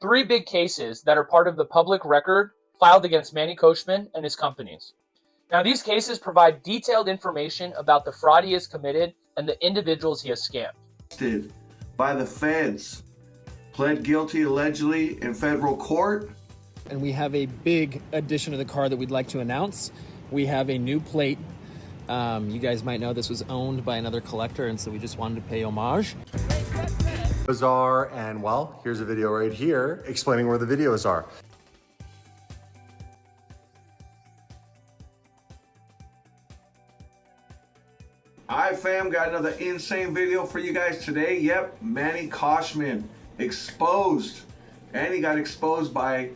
three big cases that are part of the public record filed against Manny Koshman and his companies. Now, these cases provide detailed information about the fraud he has committed and the individuals he has scammed. By the feds, pled guilty allegedly in federal court. And we have a big addition to the car that we'd like to announce. We have a new plate. You guys might know this was owned by another collector, and so we just wanted to pay homage. Are, and well, here's a video right here explaining where the videos are. Alright fam, got another insane video for you guys today. Yep, Manny Koshman exposed. And he got exposed by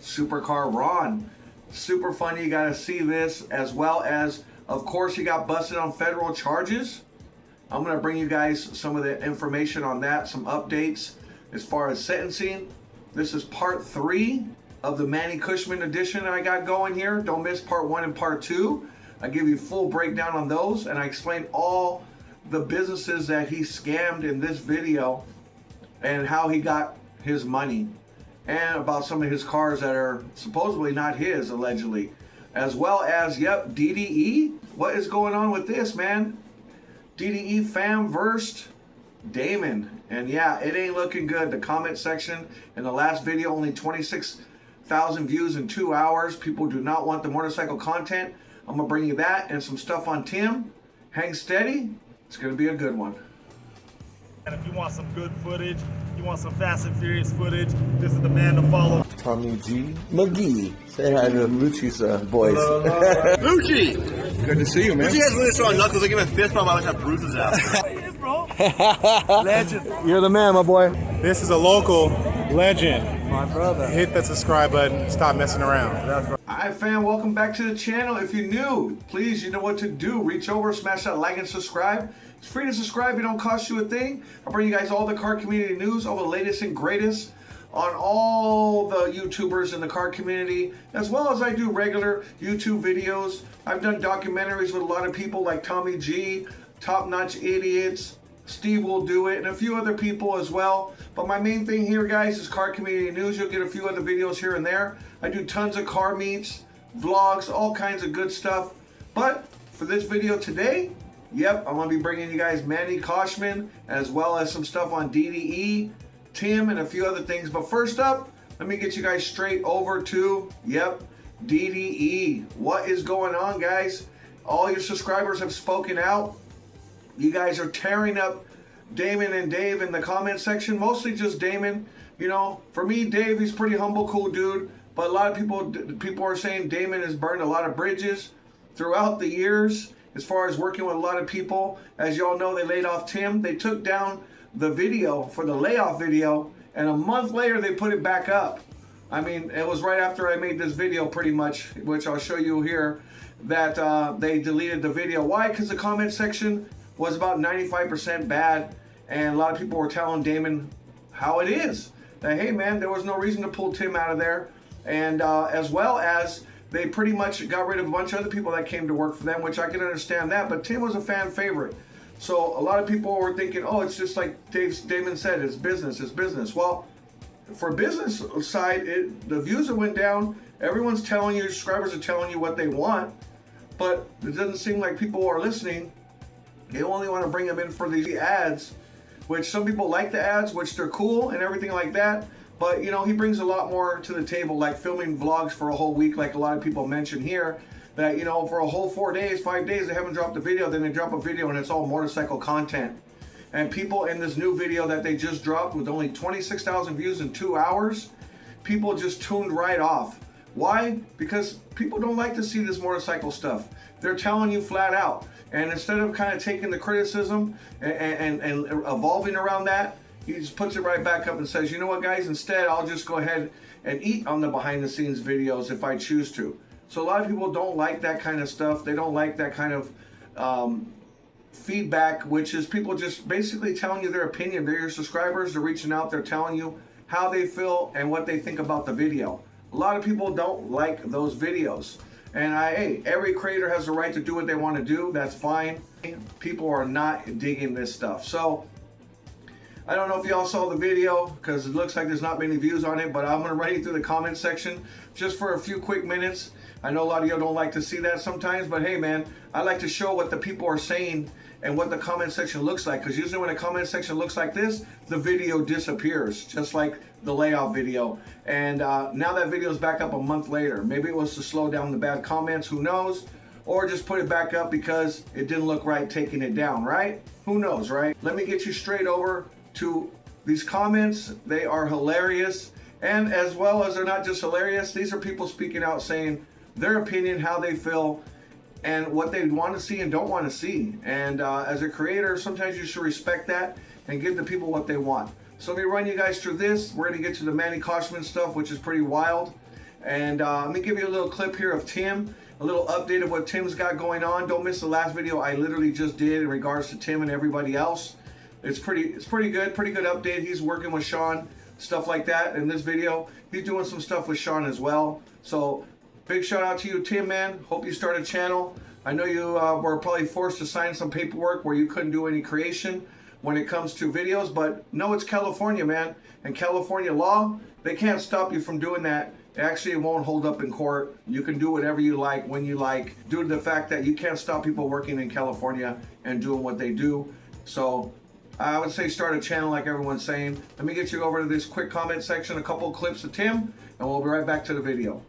Supercar Ron. Super funny, you gotta see this, as well as, of course, he got busted on federal charges. I'm gonna bring you guys some of the information on that, some updates as far as sentencing. This is part 3 of the Manny Koshman edition that I got going here. Don't miss part 1 and part 2. I give you full breakdown on those, and I explain all the businesses that he scammed in this video and how he got his money, and about some of his cars that are supposedly not his, allegedly, as well as, yep, DDE. What is going on with this, man? DDE fam versed Damon, and yeah, it ain't looking good. The comment section in the last video, only 26,000 views in 2 hours. People do not want the motorcycle content. I'm gonna bring you that and some stuff on Tim. Hang steady, it's gonna be a good one. And if you want some good footage, you want some Fast and Furious footage, this is the man to follow. Tommy G. McGee. Say hi to Lucci's boys. Lucci! Good to see you, man. Lucci has really strong knuckles. I give him a fist bump. I always have bruises out. Hey, bro. Legend. You're the man, my boy. This is a local legend. My brother. Hit that subscribe button. Stop messing around. That's right. Alright fam, welcome back to the channel. If you're new, please, you know what to do. Reach over, smash that like and subscribe. It's free to subscribe, it don't cost you a thing. I'll bring you guys all the car community news, all the latest and greatest on all the YouTubers in the car community, as well as I do regular YouTube videos. I've done documentaries with a lot of people like Tommy G, Top Notch Idiots, Steve Will Do It, and a few other people as well. But my main thing here, guys, is car community news. You'll get a few other videos here and there. I do tons of car meets, vlogs, all kinds of good stuff. But for this video today, yep, I'm going to be bringing you guys Manny Koshman, as well as some stuff on DDE, Tim, and a few other things. But first up, let me get you guys straight over to, yep, DDE. What is going on, guys? All your subscribers have spoken out. You guys are tearing up Damon and Dave in the comment section, mostly just Damon. You know, for me, Dave, he's pretty humble, cool dude. But a lot of people are saying Damon has burned a lot of bridges throughout the years. As far as working with a lot of people, as y'all know, they laid off Tim. They took down the video for the layoff video, and a month later they put it back up. I mean, it was right after I made this video pretty much, which I'll show you here, that they deleted the video. Why? Because the comment section was about 95% bad, and a lot of people were telling Damon how it is. That, hey man, there was no reason to pull Tim out of there. And as well as they pretty much got rid of a bunch of other people that came to work for them, which I can understand that, but Tim was a fan favorite. So a lot of people were thinking, oh, it's just like Damon said, it's business, it's business. Well, for business side, the views that went down, everyone's telling you, subscribers are telling you what they want, but it doesn't seem like people are listening. They only want to bring them in for these ads, which some people like the ads, which they're cool and everything like that. But, you know, he brings a lot more to the table, like filming vlogs for a whole week, like a lot of people mention here, that, you know, for a whole 4 days, 5 days, they haven't dropped a video, then they drop a video and it's all motorcycle content. And people in this new video that they just dropped with only 26,000 views in 2 hours, people just tuned right off. Why? Because people don't like to see this motorcycle stuff. They're telling you flat out. And instead of kind of taking the criticism and evolving around that, he just puts it right back up and says, you know what, guys, instead, I'll just go ahead and eat on the behind the scenes videos if I choose to. So a lot of people don't like that kind of stuff. They don't like that kind of feedback, which is people just basically telling you their opinion. They're your subscribers. They're reaching out. They're telling you how they feel and what they think about the video. A lot of people don't like those videos. And hey, every creator has the right to do what they want to do. That's fine. People are not digging this stuff. So I don't know if y'all saw the video because it looks like there's not many views on it, but I'm gonna run you through the comment section just for a few quick minutes. I know a lot of y'all don't like to see that sometimes, but hey man, I like to show what the people are saying and what the comment section looks like, because usually when a comment section looks like this, the video disappears, just like the layout video. And now that video is back up a month later. Maybe it was to slow down the bad comments, who knows? Or just put it back up because it didn't look right taking it down, right? Who knows, right? Let me get you straight over to these comments. They are hilarious. And as well as they're not just hilarious, these are people speaking out saying their opinion, how they feel, and what they want to see and don't want to see. And as a creator, sometimes you should respect that and give the people what they want. So let me run you guys through this. We're going to get to the Manny Koshman stuff, which is pretty wild. And let me give you a little clip here of Tim, a little update of what Tim's got going on. Don't miss the last video I literally just did in regards to Tim and everybody else. It's pretty good update. He's working with Sean, stuff like that. In this video, he's doing some stuff with Sean as well. So big shout out to you, Tim, man. Hope you start a channel. I know you were probably forced to sign some paperwork where you couldn't do any creation when it comes to videos, but no, it's California, man. And California law, they can't stop you from doing that. Actually, it won't hold up in court. You can do whatever you like, when you like, due to the fact that you can't stop people working in California and doing what they do. So I would say start a channel like everyone's saying. Let me get you over to this quick comment section, a couple of clips of Tim, and we'll be right back to the video.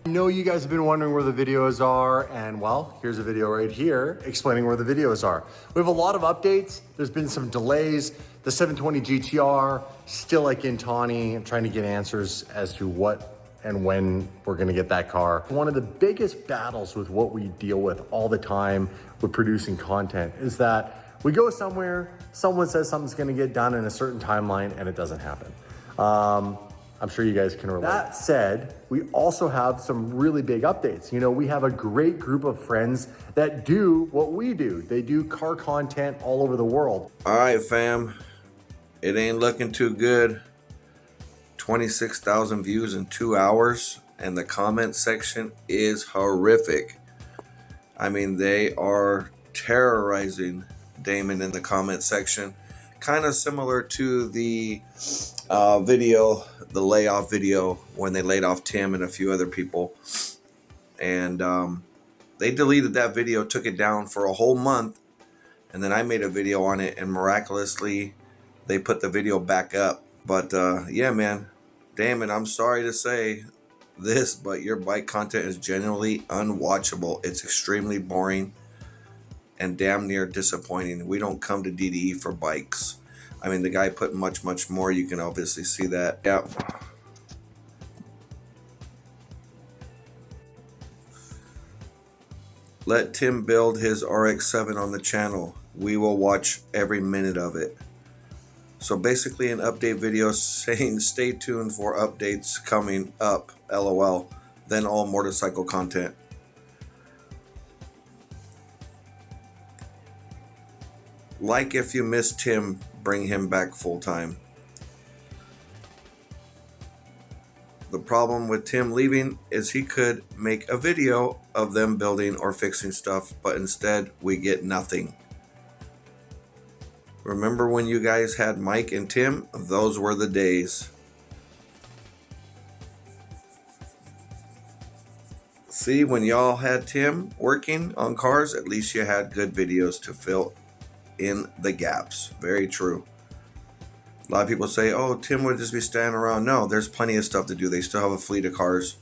I know you guys have been wondering where the videos are, and well, here's a video right here explaining where the videos are. We have a lot of updates. There's been some delays. The 720 GTR, still like in Tawny. I'm trying to get answers as to what and when we're gonna get that car. One of the biggest battles with what we deal with all the time with producing content is that we go somewhere, someone says something's gonna get done in a certain timeline, and it doesn't happen. I'm sure you guys can relate. That said, we also have some really big updates. You know, we have a great group of friends that do what we do. They do car content all over the world. All right, fam. It ain't looking too good. 26,000 views in 2 hours, and the comment section is horrific. I mean, they are terrorizing Damon in the comment section. Kind of similar to the video, the layoff video, when they laid off Tim and a few other people. And they deleted that video, took it down for a whole month, and then I made a video on it, and miraculously they put the video back up. But yeah, man, Damon, I'm sorry to say this, but your bike content is genuinely unwatchable. It's extremely boring and damn near disappointing. We don't come to DDE for bikes. I mean, the guy put much, much more. You can obviously see that. Yeah. Let Tim build his RX-7 on the channel. We will watch every minute of it. So basically an update video saying stay tuned for updates coming up, LOL. Then all motorcycle content. Like if you miss Tim, bring him back full time. The problem with Tim leaving is he could make a video of them building or fixing stuff, but instead we get nothing. Remember when you guys had Mike and Tim? Those were the days. See, when y'all had Tim working on cars, at least you had good videos to fill in the gaps. Very true. A lot of people say, oh, Tim would just be standing around. No, there's plenty of stuff to do. They still have a fleet of cars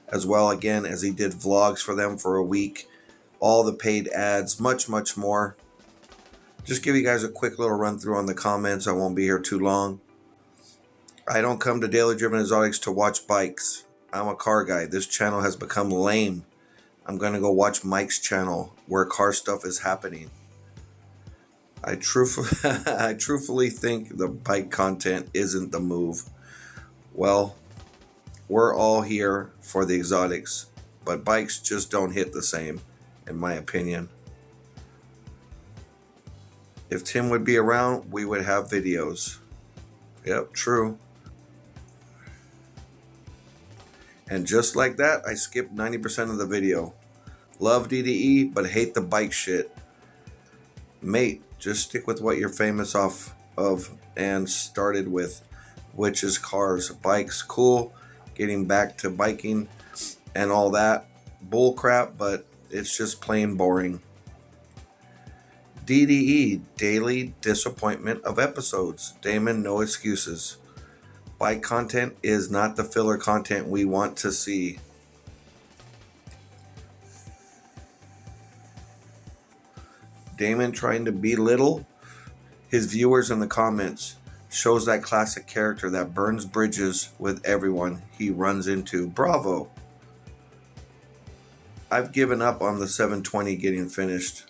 as well, again, as he did vlogs for them for a week, all the paid ads, much, much more. Just give you guys a quick little run through on the comments. I won't be here too long. I don't come to Daily Driven Exotics to watch bikes. I'm a car guy. This channel has become lame. I'm going to go watch Mike's channel where car stuff is happening. I truthfully think the bike content isn't the move. Well, we're all here for the exotics, but bikes just don't hit the same, in my opinion. If Tim would be around, we would have videos. Yep, true. And just like that, I skipped 90% of the video. Love DDE, but hate the bike shit. Mate, just stick with what you're famous off of and started with, which is cars, bikes, cool, getting back to biking and all that bull crap, but it's just plain boring. DDE, daily disappointment of episodes. Damon, no excuses. Bike content is not the filler content we want to see. Damon trying to belittle his viewers in the comments shows that classic character that burns bridges with everyone he runs into. Bravo. I've given up on the 720 getting finished.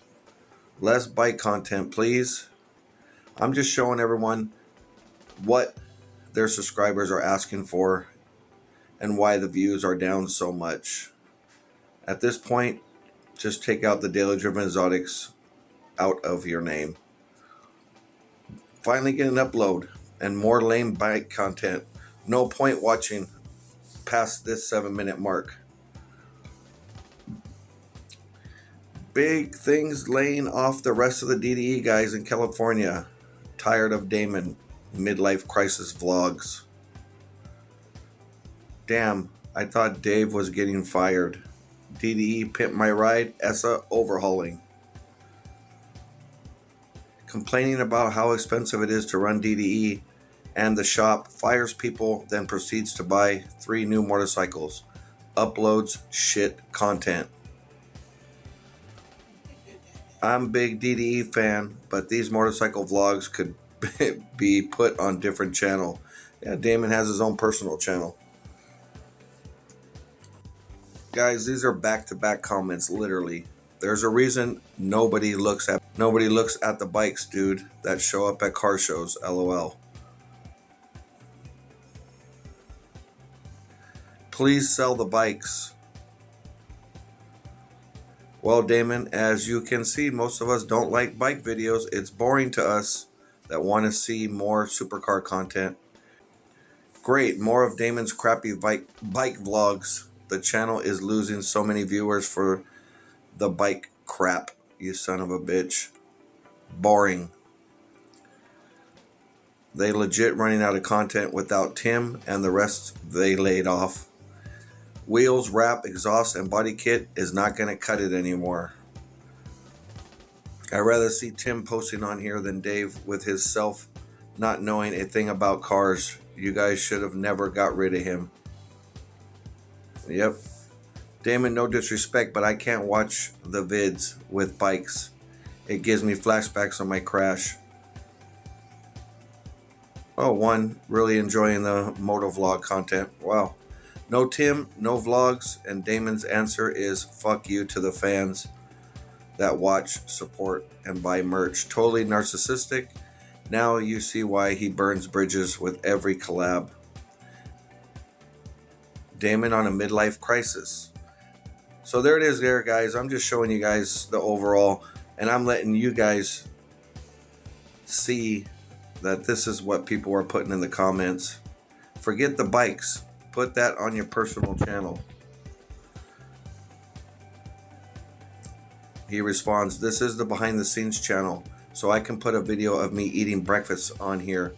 Less bike content, please. I'm just showing everyone what their subscribers are asking for and why the views are down so much. At this point, just take out the daily driven exotics out of your name. Finally get an upload and more lame bike content. No point watching past this 7-minute mark. Big things laying off the rest of the DDE guys in California. Tired of Damon. Midlife crisis vlogs. Damn, I thought Dave was getting fired. DDE pimp my ride. Essa overhauling. Complaining about how expensive it is to run DDE and the shop, fires people, then proceeds to buy 3 new motorcycles. Uploads shit content. I'm a big DDE fan, but these motorcycle vlogs could be put on different channel. Yeah, Damon has his own personal channel. Guys, these are back-to-back comments, literally. There's a reason nobody looks at the bikes, dude, that show up at car shows. LOL. Please sell the bikes. Well, Damon, as you can see, most of us don't like bike videos. It's boring to us that want to see more supercar content. Great, more of Damon's crappy bike vlogs. The channel is losing so many viewers for the bike crap, you son of a bitch. Boring. They legit running out of content without Tim and the rest they laid off. Wheels, wrap, exhaust, and body kit is not going to cut it anymore. I'd rather see Tim posting on here than Dave with his self not knowing a thing about cars. You guys should have never got rid of him. Yep. Damon, no disrespect, but I can't watch the vids with bikes. It gives me flashbacks on my crash. Oh, one, really enjoying the motovlog content. Wow. No Tim, no vlogs, and Damon's answer is fuck you to the fans that watch, support, and buy merch. Totally narcissistic. Now you see why he burns bridges with every collab. Damon on a midlife crisis. So there it is there, guys. I'm just showing you guys the overall, and I'm letting you guys see that this is what people are putting in the comments. Forget the bikes. Put that on your personal channel. He responds, this is the behind the scenes channel, so I can put a video of me eating breakfast on here,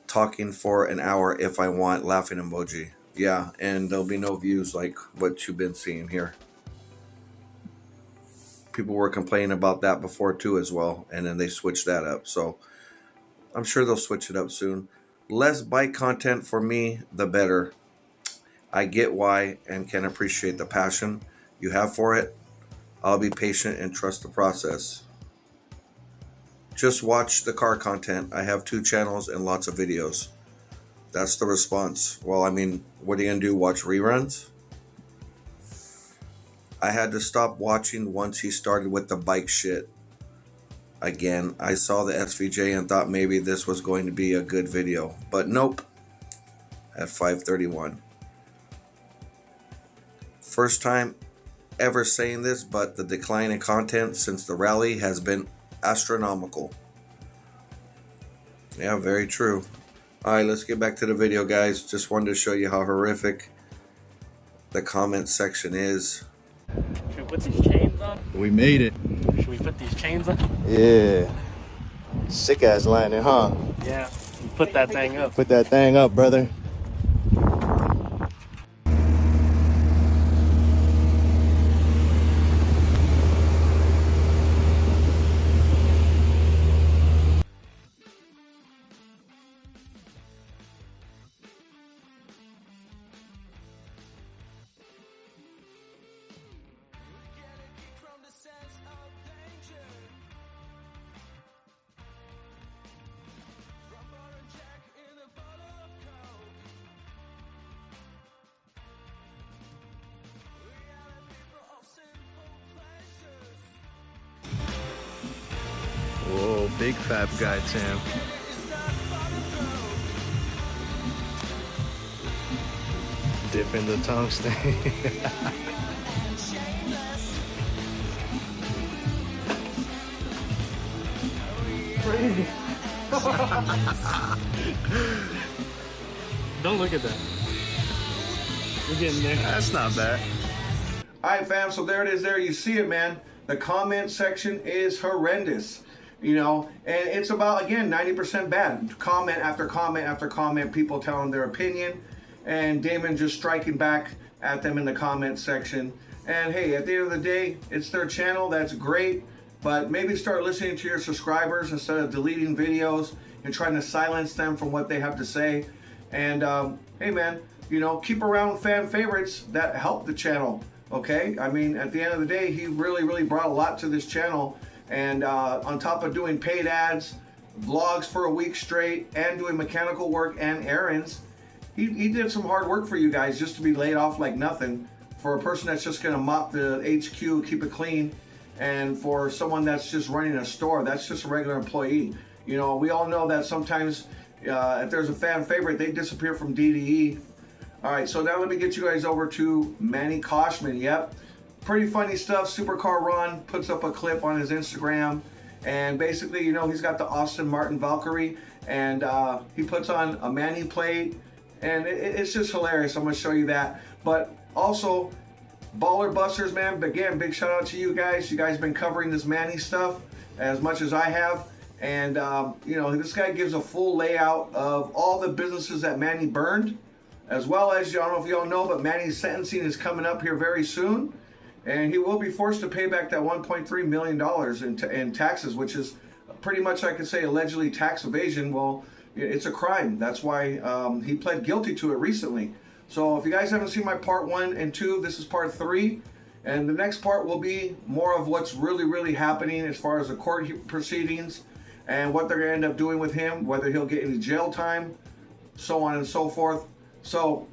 talking for an hour if I want, laughing emoji. Yeah, and there'll be no views like what you've been seeing here. People were complaining about that before too as well, and then they switched that up. So I'm sure they'll switch it up soon. Less bike content for me, the better. I get why and can appreciate the passion you have for it. I'll be patient and trust the process. Just watch the car content. I have 2 channels and lots of videos. That's the response. Well, I mean, what are you going to do? Watch reruns? I had to stop watching once he started with the bike shit. Again, I saw the SVJ and thought maybe this was going to be a good video, but nope. At 5:31. First time ever saying this, but the decline in content since the rally has been astronomical. Yeah, very true. All right, let's get back to the video, guys. Just wanted to show you how horrific the comment section is. Should we put these chains on? We made it. Should we put these chains on? Yeah. Sick ass landing, huh? Yeah, put that thing up. Put that thing up, brother. Whoa, big fab guy, Tim. Dipping the tungsten. Crazy. Don't look at that. We're getting there. That's not bad. All right, fam, so there it is there. You see it, man. The comment section is horrendous, you know, and it's about, again, 90% bad. Comment after comment after comment, people telling their opinion, and Damon just striking back at them in the comment section. And hey, at the end of the day, it's their channel. That's great, but maybe start listening to your subscribers instead of deleting videos and trying to silence them from what they have to say. And hey, man, you know, keep around fan favorites that help the channel. Okay, I mean, at the end of the day, he really brought a lot to this channel, and on top of doing paid ads, vlogs for a week straight, and doing mechanical work and errands, he did some hard work for you guys just to be laid off like nothing. For a person that's just gonna mop the HQ, keep it clean, and for someone that's just running a store, that's just a regular employee. You know, we all know that sometimes if there's a fan favorite, they disappear from DDE. All right, so now let me get you guys over to Manny Koshman. Yep, pretty funny stuff. Supercar Ron puts up a clip on his Instagram, and basically, you know, he's got the Austin Martin Valkyrie, and he puts on a Manny plate, and it's just hilarious. I'm gonna show you that. But also, Baller Busters, man, again, big shout out to you guys. You guys have been covering this Manny stuff as much as I have, and you know, this guy gives a full layout of all the businesses that Manny burned. As well as, I don't know if y'all know, but Manny's sentencing is coming up here very soon, and he will be forced to pay back that $1.3 million in taxes, which is pretty much, I could say, allegedly tax evasion. Well, it's a crime. That's why he pled guilty to it recently. So if you guys haven't seen my part 1 and 2, this is part 3, and the next part will be more of what's really happening as far as the court proceedings and what they're going to end up doing with him, whether he'll get any jail time, so on and so forth. So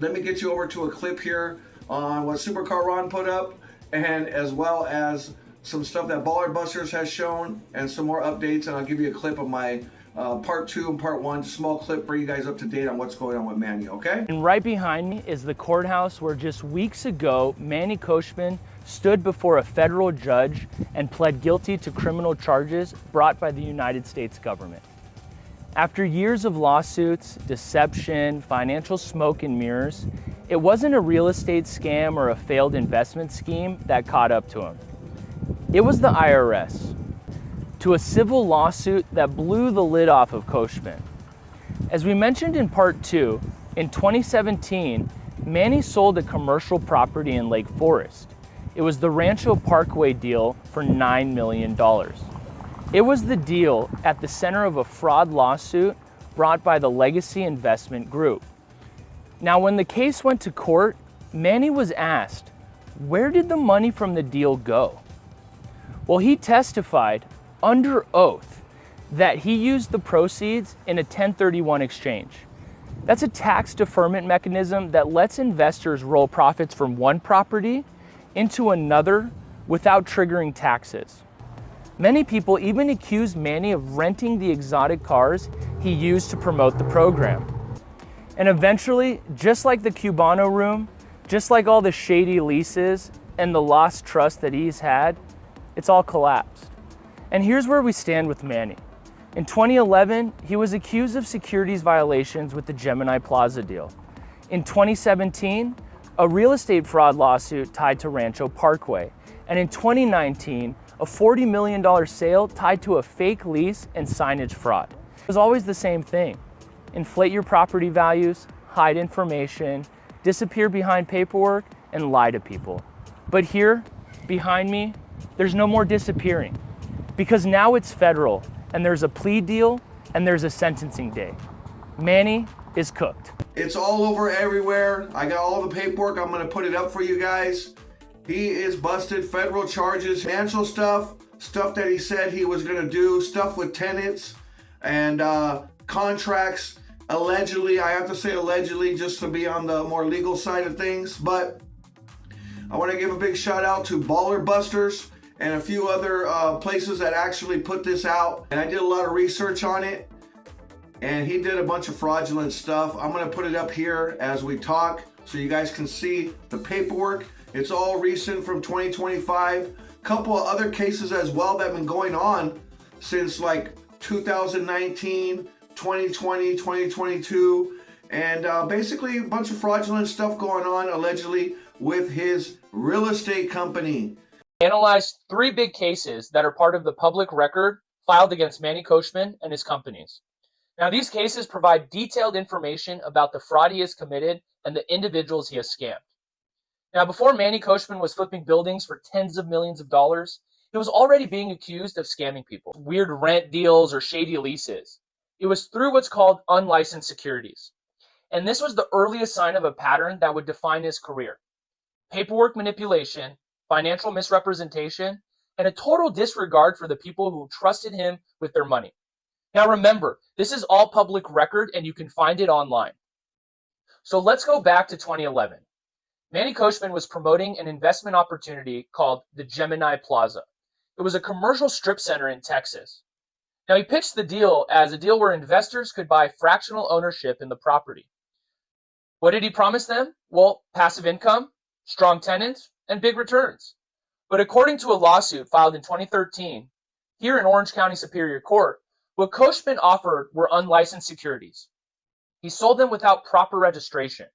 let me get you over to a clip here on what Supercar Ron put up, and as well as some stuff that Baller Busters has shown and some more updates, and I'll give you a clip of my part 2 and part 1, small clip, bring you guys up to date on what's going on with Manny, okay? And right behind me is the courthouse where just weeks ago, Manny Koshman stood before a federal judge and pled guilty to criminal charges brought by the United States government. After years of lawsuits, deception, financial smoke and mirrors, it wasn't a real estate scam or a failed investment scheme that caught up to him. It was the IRS, to a civil lawsuit that blew the lid off of Khoshbin. As we mentioned in part 2, in 2017, Manny sold a commercial property in Lake Forest. It was the Rancho Parkway deal for $9 million. It was the deal at the center of a fraud lawsuit brought by the Legacy Investment Group. Now, when the case went to court, Manny was asked, where did the money from the deal go? Well, he testified under oath that he used the proceeds in a 1031 exchange. That's a tax deferment mechanism that lets investors roll profits from one property into another without triggering taxes. Many people even accused Manny of renting the exotic cars he used to promote the program. And eventually, just like the Cubano Room, just like all the shady leases and the lost trust that he's had, it's all collapsed. And here's where we stand with Manny. In 2011, he was accused of securities violations with the Gemini Plaza deal. In 2017, a real estate fraud lawsuit tied to Rancho Parkway. And in 2019, a a $40 million sale tied to a fake lease and signage fraud. It was always the same thing. Inflate your property values, hide information, disappear behind paperwork, and lie to people. But here, behind me, there's no more disappearing, because now it's federal, and there's a plea deal, and there's a sentencing day. Manny is cooked. It's all over everywhere. I got all the paperwork. I'm gonna put it up for you guys. He is busted, federal charges, financial stuff that he said he was gonna do, stuff with tenants and contracts. Allegedly, I have to say allegedly just to be on the more legal side of things, but I want to give a big shout out to Baller Busters and a few other places that actually put this out. And I did a lot of research on it, and he did a bunch of fraudulent stuff. I'm going to put it up here as we talk so you guys can see the paperwork. It's all recent from 2025. Couple of other cases as well that have been going on since like 2019, 2020, 2022, and basically a bunch of fraudulent stuff going on allegedly with his real estate company. Analyzed 3 big cases that are part of the public record filed against Manny Koshman and his companies. Now, these cases provide detailed information about the fraud he has committed and the individuals he has scammed. Now, before Manny Koshman was flipping buildings for tens of millions of dollars, he was already being accused of scamming people, weird rent deals or shady leases. It was through what's called unlicensed securities. And this was the earliest sign of a pattern that would define his career. Paperwork manipulation, financial misrepresentation, and a total disregard for the people who trusted him with their money. Now remember, this is all public record and you can find it online. So let's go back to 2011. Manny Koshman was promoting an investment opportunity called the Gemini Plaza. It was a commercial strip center in Texas. Now, he pitched the deal as a deal where investors could buy fractional ownership in the property. What did he promise them? Well, passive income, strong tenants, and big returns. But according to a lawsuit filed in 2013, here in Orange County Superior Court, what Khoshbin offered were unlicensed securities. He sold them without proper registration.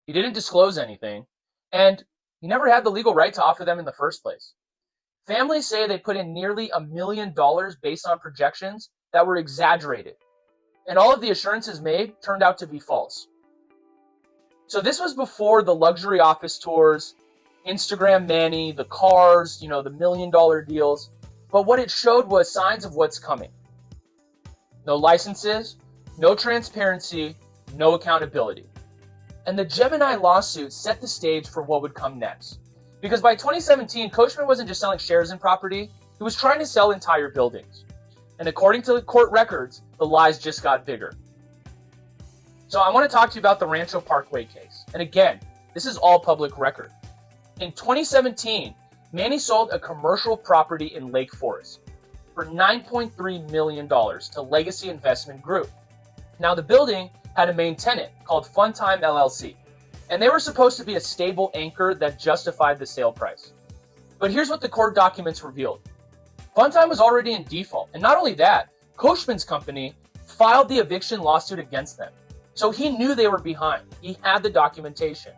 He didn't disclose anything, and he never had the legal right to offer them in the first place. Families say they put in nearly $1 million based on projections that were exaggerated, and all of the assurances made turned out to be false. So this was before the luxury office tours, Instagram Manny, the cars, the $1 million deals, but what it showed was signs of what's coming. No licenses, no transparency, no accountability. And the Gemini lawsuit set the stage for what would come next. Because by 2017, Khoshbin wasn't just selling shares in property, he was trying to sell entire buildings. And according to the court records, the lies just got bigger. So I want to talk to you about the Rancho Parkway case. And again, this is all public record. In 2017, Manny sold a commercial property in Lake Forest for $9.3 million to Legacy Investment Group. Now the building had a main tenant called Funtime LLC. And they were supposed to be a stable anchor that justified the sale price. But here's what the court documents revealed. Funtime was already in default. And not only that, Khoshbin's company filed the eviction lawsuit against them. So he knew they were behind. He had the documentation.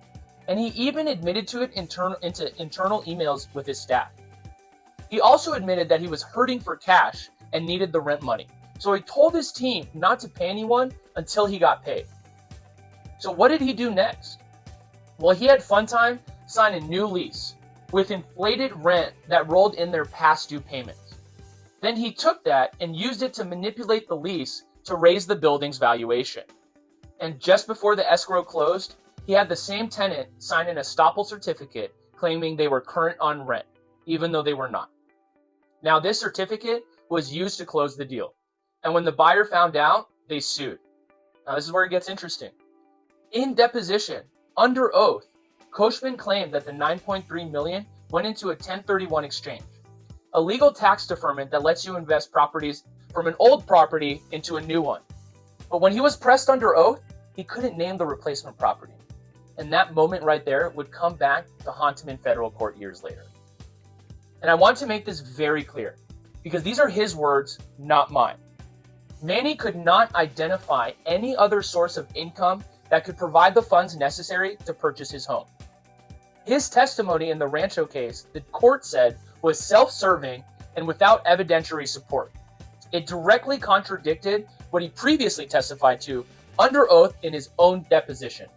And he even admitted to it into internal emails with his staff. He also admitted that he was hurting for cash and needed the rent money. So he told his team not to pay anyone until he got paid. So what did he do next? Well, he had Funtime sign a new lease with inflated rent that rolled in their past due payments. Then he took that and used it to manipulate the lease to raise the building's valuation. And just before the escrow closed, he had the same tenant sign an estoppel certificate claiming they were current on rent, even though they were not. Now, this certificate was used to close the deal. And when the buyer found out, they sued. Now, this is where it gets interesting. In deposition, under oath, Khoshbin claimed that the $9.3 million went into a 1031 exchange, a legal tax deferment that lets you invest properties from an old property into a new one. But when he was pressed under oath, he couldn't name the replacement property. And that moment right there would come back to haunt him in federal court years later. And I want to make this very clear, because these are his words, not mine. Manny could not identify any other source of income that could provide the funds necessary to purchase his home. His testimony in the Rancho case, the court said, was self-serving and without evidentiary support. It directly contradicted what he previously testified to under oath in his own deposition.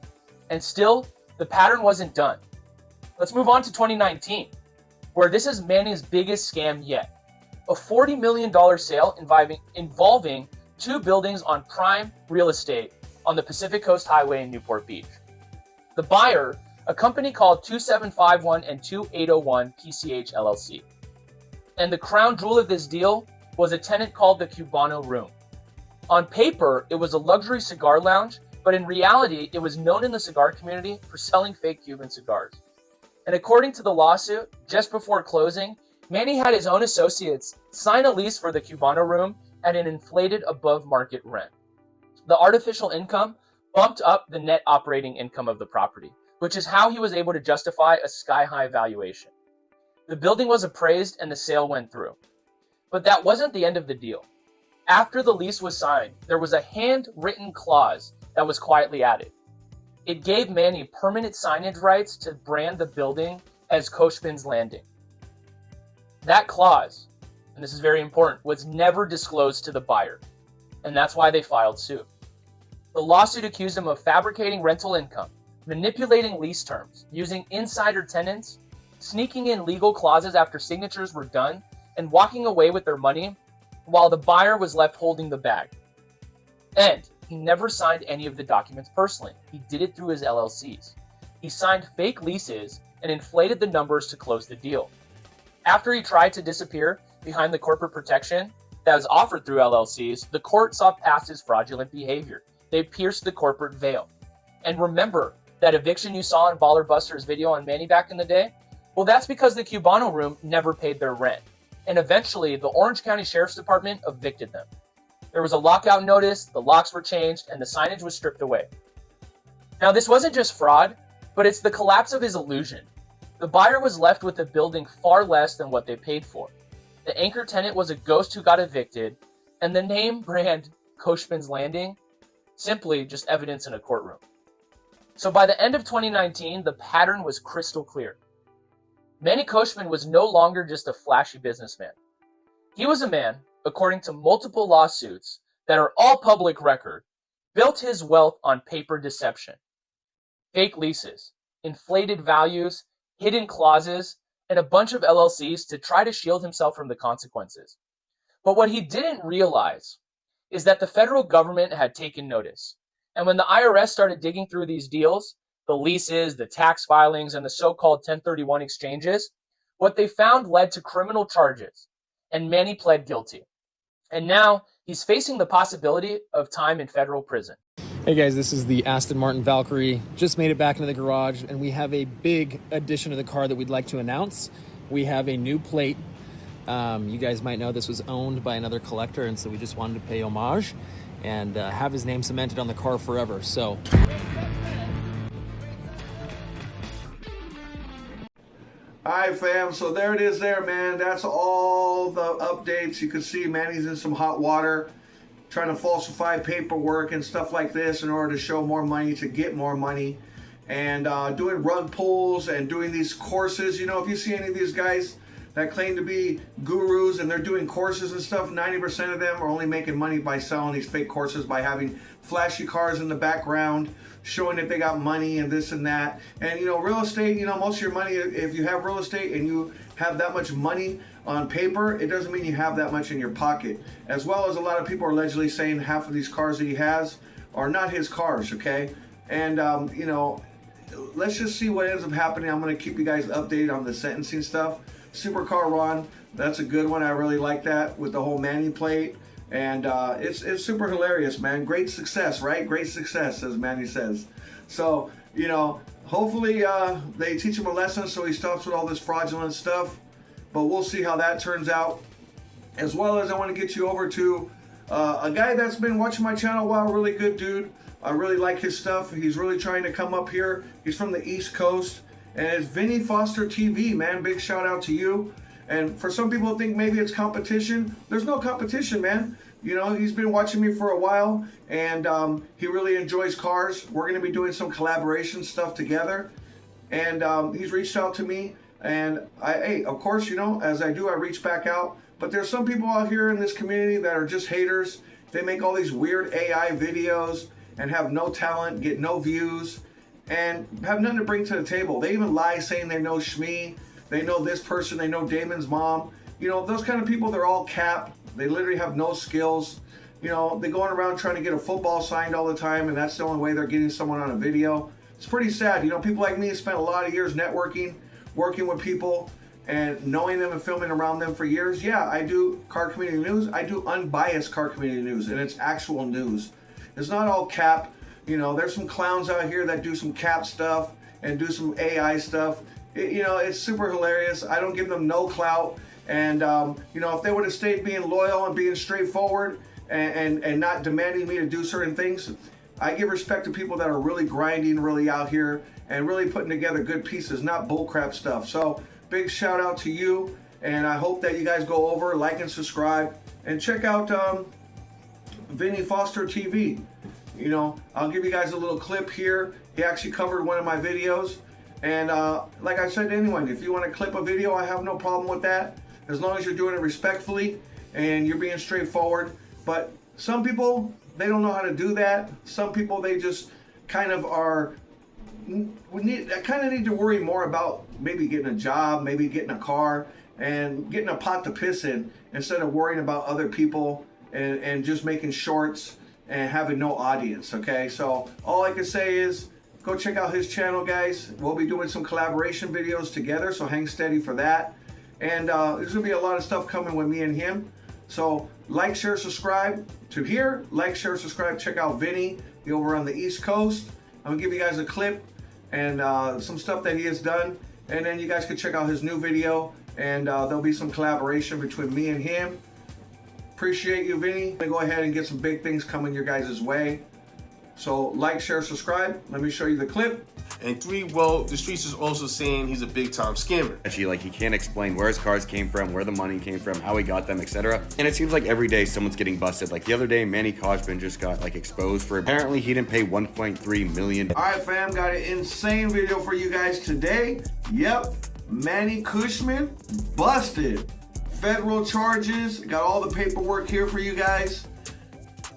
And still, the pattern wasn't done. Let's move on to 2019, where this is Manny's biggest scam yet. A $40 million sale involving 2 buildings on prime real estate on the Pacific Coast Highway in Newport Beach. The buyer, a company called 2751 and 2801 PCH LLC. And the crown jewel of this deal was a tenant called the Cubano Room. On paper, it was a luxury cigar lounge, but in reality, it was known in the cigar community for selling fake Cuban cigars. And according to the lawsuit, just before closing, Manny had his own associates sign a lease for the Cubano Room at an inflated above-market rent. The artificial income bumped up the net operating income of the property, which is how he was able to justify a sky-high valuation. The building was appraised and the sale went through. But that wasn't the end of the deal. After the lease was signed, there was a handwritten clause that was quietly added. It gave Manny permanent signage rights to brand the building as Khoshbin's Landing. That clause, and this is very important, was never disclosed to the buyer, and that's why they filed suit. The lawsuit accused him of fabricating rental income, manipulating lease terms, using insider tenants, sneaking in legal clauses after signatures were done, and walking away with their money while the buyer was left holding the bag. And he never signed any of the documents personally. He did it through his LLCs. He signed fake leases and inflated the numbers to close the deal. After he tried to disappear behind the corporate protection that was offered through LLCs, the court saw past his fraudulent behavior. They pierced the corporate veil. And remember that eviction you saw in Baller Buster's video on Manny back in the day? Well, that's because the Cubano Room never paid their rent. And eventually, the Orange County Sheriff's Department evicted them. There was a lockout notice, the locks were changed, and the signage was stripped away. Now, this wasn't just fraud, but it's the collapse of his illusion. The buyer was left with a building far less than what they paid for. The anchor tenant was a ghost who got evicted, and the name brand Khoshbin's Landing, simply just evidence in a courtroom. So by the end of 2019, the pattern was crystal clear. Manny Koshman was no longer just a flashy businessman. He was a man, according to multiple lawsuits that are all public record, built his wealth on paper deception. Fake leases, inflated values, hidden clauses, and a bunch of LLCs to try to shield himself from the consequences. But what he didn't realize is that the federal government had taken notice. And when the IRS started digging through these deals, the leases, the tax filings, and the so-called 1031 exchanges, what they found led to criminal charges, and Manny pled guilty. And now he's facing the possibility of time in federal prison. Hey guys, this is the Aston Martin Valkyrie. Just made it back into the garage, and we have a big addition to the car that we'd like to announce. We have a new plate. You guys might know this was owned by another collector, and so we just wanted to pay homage and have his name cemented on the car forever. So Alright fam, so there it is there, man. That's all the updates. You can see Manny's in some hot water trying to falsify paperwork and stuff like this in order to show more money, to get more money, and doing rug pulls and doing these courses. You know, if you see any of these guys that claim to be gurus and they're doing courses and stuff, 90% of them are only making money by selling these fake courses, by having flashy cars in the background showing that they got money and this and that. And you know, real estate, you know, most of your money, if you have real estate and you have that much money on paper, it doesn't mean you have that much in your pocket. As well as a lot of people are allegedly saying half of these cars that he has are not his cars, okay? And you know, let's just see what ends up happening. I'm going to keep you guys updated on the sentencing stuff. Supercar Ron, that's a good one. I really like that with the whole Manny plate. And it's super hilarious, man. Great success, right? Great success, as Manny says. So, you know, hopefully they teach him a lesson so he stops with all this fraudulent stuff. But we'll see how that turns out. As well as I want to get you over to a guy that's been watching my channel a while, really good dude. I really like his stuff. He's really trying to come up here. He's from the East Coast. And it's Vinnie Foster TV, man. Big shout out to you. And for some people who think maybe it's competition, there's no competition, man. You know, he's been watching me for a while, and he really enjoys cars. We're going to be doing some collaboration stuff together. And he's reached out to me. And hey, of course, you know, as I do, I reach back out. But there's some people out here in this community that are just haters. They make all these weird AI videos and have no talent, get no views, and have nothing to bring to the table. They even lie saying they know Shmi, they know this person, they know Damon's mom. You know, those kind of people, they're all cap. They literally have no skills. You know, they're going around trying to get a football signed all the time, and that's the only way they're getting someone on a video. It's pretty sad. You know, people like me spent a lot of years networking, working with people, and knowing them and filming around them for years. Yeah, I do car community news. I do unbiased car community news, and it's actual news. It's not all cap. You know, there's some clowns out here that do some cap stuff and do some AI stuff. You know, it's super hilarious. I don't give them no clout. And, you know, if they would have stayed being loyal and being straightforward and not demanding me to do certain things, I give respect to people that are really grinding, really out here, and really putting together good pieces, not bullcrap stuff. So, big shout out to you, and I hope that you guys go over, like and subscribe, and check out Vinnie Foster TV. You know, I'll give you guys a little clip here. He actually covered one of my videos. And like I said to anyone, if you want to clip a video, I have no problem with that, as long as you're doing it respectfully and you're being straightforward. But some people, they don't know how to do that. Some people, they just kind of are, I kind of need to worry more about maybe getting a job, maybe getting a car, and getting a pot to piss in, instead of worrying about other people and just making shorts and having no audience, okay? So all I can say is, go check out his channel, guys. We'll be doing some collaboration videos together, so hang steady for that. And there's gonna be a lot of stuff coming with me and him. So like, share, subscribe to here. Like, share, subscribe. Check out Vinny over on the East Coast. I'm gonna give you guys a clip and some stuff that he has done. And then you guys can check out his new video, and there'll be some collaboration between me and him. Appreciate you, Vinny. I'm gonna go ahead and get some big things coming your guys' way. So like, share, subscribe. Let me show you the clip. And 3, well, the streets is also saying he's a big time scammer. Actually, like, he can't explain where his cars came from, where the money came from, how he got them, etc. And it seems like every day someone's getting busted. Like the other day, Manny Koshman just got like exposed for apparently he didn't pay 1.3 million. All right, fam, got an insane video for you guys today. Yep, Manny Koshman busted. Federal charges. Got all the paperwork here for you guys.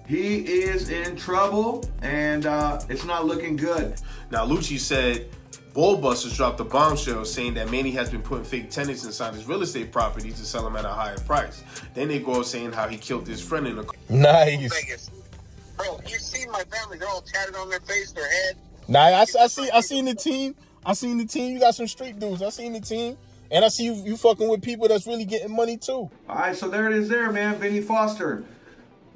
He is in trouble, and it's not looking good. Now, Lucci said Ball Busters dropped a bombshell saying that Manny has been putting fake tenants inside his real estate property to sell them at a higher price. Then they go out saying how he killed his friend in the car. Nice. Vegas. Bro, you see my family, they're all tatted on their face, their head. Nah, I seen the team. I seen the team. You got some street dudes. I seen the team. And I see you fucking with people that's really getting money too. All right, so there it is there, man. Vinnie Foster.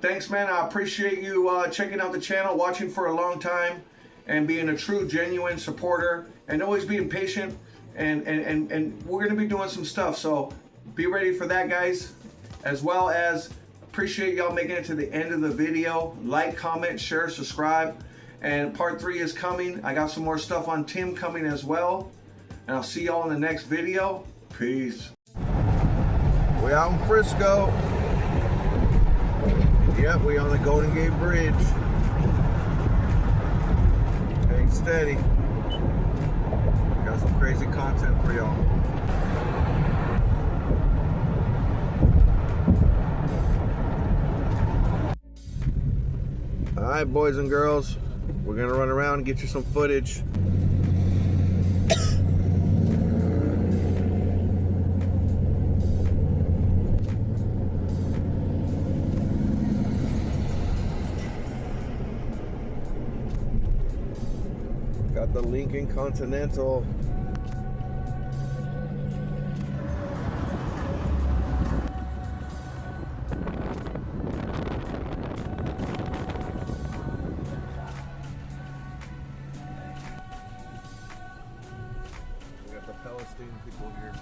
Thanks, man. I appreciate you checking out the channel, watching for a long time, and being a true, genuine supporter, and always being patient. And we're going to be doing some stuff, so be ready for that, guys. As well as appreciate y'all making it to the end of the video. Like, comment, share, subscribe. And part 3 is coming. I got some more stuff on Tim coming as well. And I'll see y'all in the next video. Peace. We out in Frisco. Yep, we on the Golden Gate Bridge. Hang steady. Got some crazy content for y'all. Alright, boys and girls. We're gonna run around and get you some footage. Got the Lincoln Continental. We got the Palestinian people here.